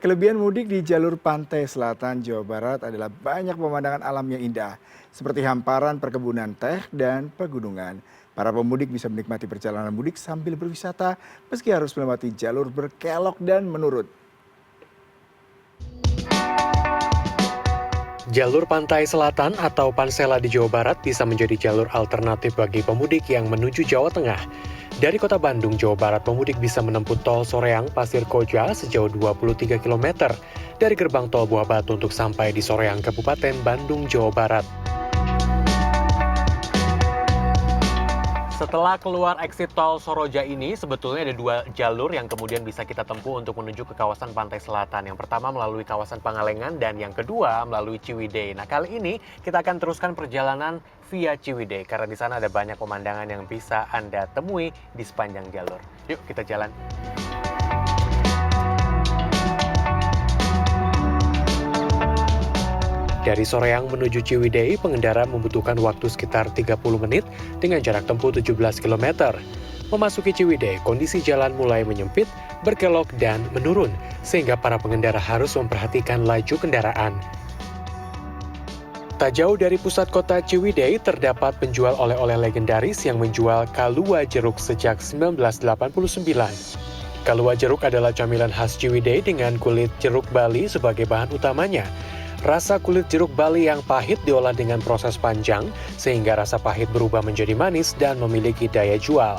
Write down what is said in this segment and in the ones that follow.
Kelebihan mudik di jalur pantai selatan Jawa Barat adalah banyak pemandangan alam yang indah, seperti hamparan perkebunan teh dan pegunungan. Para pemudik bisa menikmati perjalanan mudik sambil berwisata, meski harus melewati jalur berkelok dan menurun. Jalur pantai selatan atau Pansela di Jawa Barat bisa menjadi jalur alternatif bagi pemudik yang menuju Jawa Tengah. Dari kota Bandung, Jawa Barat, pemudik bisa menempuh tol Soreang Pasir Koja sejauh 23 km dari gerbang tol Buah Batu untuk sampai di Soreang, Kabupaten Bandung, Jawa Barat. Setelah keluar exit tol Soroja ini, sebetulnya ada dua jalur yang kemudian bisa kita tempuh untuk menuju ke kawasan pantai selatan. Yang pertama melalui kawasan Pangalengan dan yang kedua melalui Ciwidey. Nah, kali ini kita akan teruskan perjalanan via Ciwidey karena di sana ada banyak pemandangan yang bisa Anda temui di sepanjang jalur. Yuk kita jalan. Dari Soreang menuju Ciwidey, pengendara membutuhkan waktu sekitar 30 menit dengan jarak tempuh 17 km. Memasuki Ciwidey, kondisi jalan mulai menyempit, berkelok, dan menurun, sehingga para pengendara harus memperhatikan laju kendaraan. Tak jauh dari pusat kota Ciwidey, terdapat penjual oleh-oleh legendaris yang menjual kalua jeruk sejak 1989. Kalua jeruk adalah camilan khas Ciwidey dengan kulit jeruk Bali sebagai bahan utamanya. Rasa kulit jeruk Bali yang pahit diolah dengan proses panjang, sehingga rasa pahit berubah menjadi manis dan memiliki daya jual.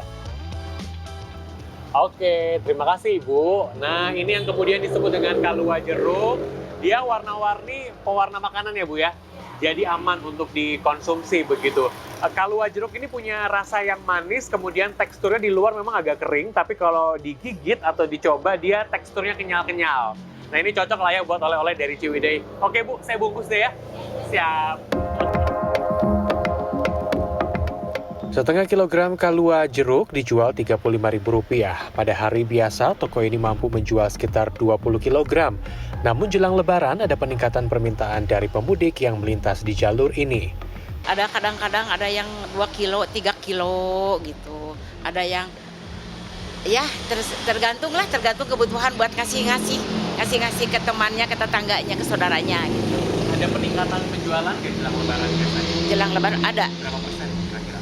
Oke, terima kasih Ibu. Nah, ini yang kemudian disebut dengan kalua jeruk. Dia warna-warni pewarna makanan ya Bu ya? Jadi aman untuk dikonsumsi begitu. Kalua jeruk ini punya rasa yang manis, kemudian teksturnya di luar memang agak kering, tapi kalau digigit atau dicoba dia teksturnya kenyal-kenyal. Nah, ini cocok lah ya buat oleh-oleh dari Ciwidey. Oke Bu, saya bungkus deh ya. Siap. Setengah kilogram kalua jeruk dijual Rp35.000. Pada hari biasa, toko ini mampu menjual sekitar 20 kg. Namun jelang lebaran ada peningkatan permintaan dari pemudik yang melintas di jalur ini. Ada kadang-kadang ada yang 2 kilo, 3 kilo gitu. Ada yang ya tergantung kebutuhan buat kasih-ngasih ke temannya, ke tetangganya, ke saudaranya gitu. Ada peningkatan penjualan nggak jelang lebaran biasanya? Jelang lebaran ada. Berapa persen kira-kira?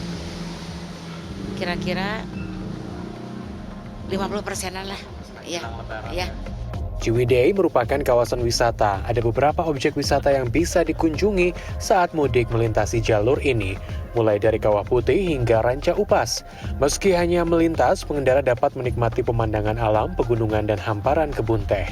Kira-kira 50%-an lah. Iya. Iya. Ciwidey merupakan kawasan wisata. Ada beberapa objek wisata yang bisa dikunjungi saat mudik melintasi jalur ini, mulai dari Kawah Putih hingga Ranca Upas. Meski hanya melintas, pengendara dapat menikmati pemandangan alam, pegunungan, dan hamparan kebun teh.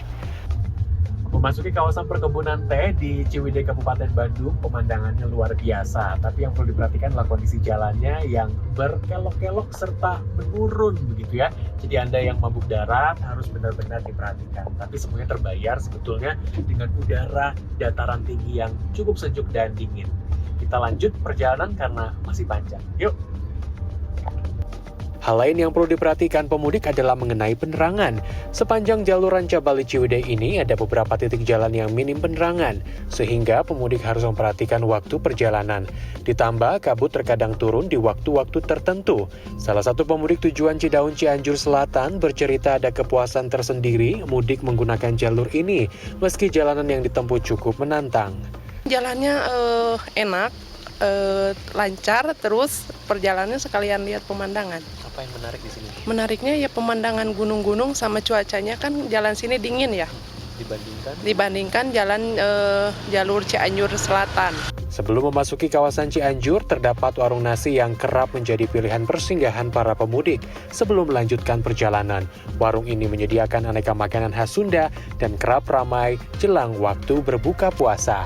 Memasuki kawasan perkebunan teh di Ciwidey, Kabupaten Bandung, pemandangannya luar biasa. Tapi yang perlu diperhatikan adalah kondisi jalannya yang berkelok-kelok serta menurun begitu ya. Jadi Anda yang mabuk darat harus benar-benar diperhatikan. Tapi semuanya terbayar sebetulnya dengan udara dataran tinggi yang cukup sejuk dan dingin. Kita lanjut perjalanan karena masih panjang. Yuk! Hal lain yang perlu diperhatikan pemudik adalah mengenai penerangan. Sepanjang jalur Ranca Bali Ciwidey ini ada beberapa titik jalan yang minim penerangan, sehingga pemudik harus memperhatikan waktu perjalanan. Ditambah kabut terkadang turun di waktu-waktu tertentu. Salah satu pemudik tujuan Cidaun Cianjur Selatan bercerita ada kepuasan tersendiri mudik menggunakan jalur ini, meski jalanan yang ditempuh cukup menantang. Jalannya enak, lancar, terus perjalanannya sekalian lihat pemandangan. Apa yang menarik di sini? Menariknya ya pemandangan gunung-gunung sama cuacanya, kan jalan sini dingin ya. Dibandingkan jalan jalur Cianjur Selatan. Sebelum memasuki kawasan Cianjur, terdapat warung nasi yang kerap menjadi pilihan persinggahan para pemudik sebelum melanjutkan perjalanan. Warung ini menyediakan aneka makanan khas Sunda dan kerap ramai jelang waktu berbuka puasa.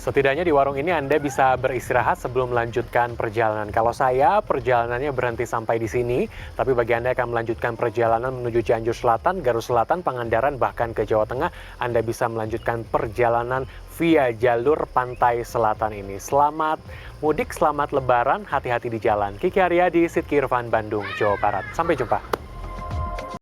Setidaknya di warung ini Anda bisa beristirahat sebelum melanjutkan perjalanan. Kalau saya, perjalanannya berhenti sampai di sini. Tapi bagi Anda yang akan melanjutkan perjalanan menuju Cianjur Selatan, Garut Selatan, Pangandaran, bahkan ke Jawa Tengah, Anda bisa melanjutkan perjalanan via jalur pantai selatan ini. Selamat mudik, selamat lebaran, hati-hati di jalan. Kiki Aryadi, Sidki Irfan, Bandung, Jawa Barat. Sampai jumpa.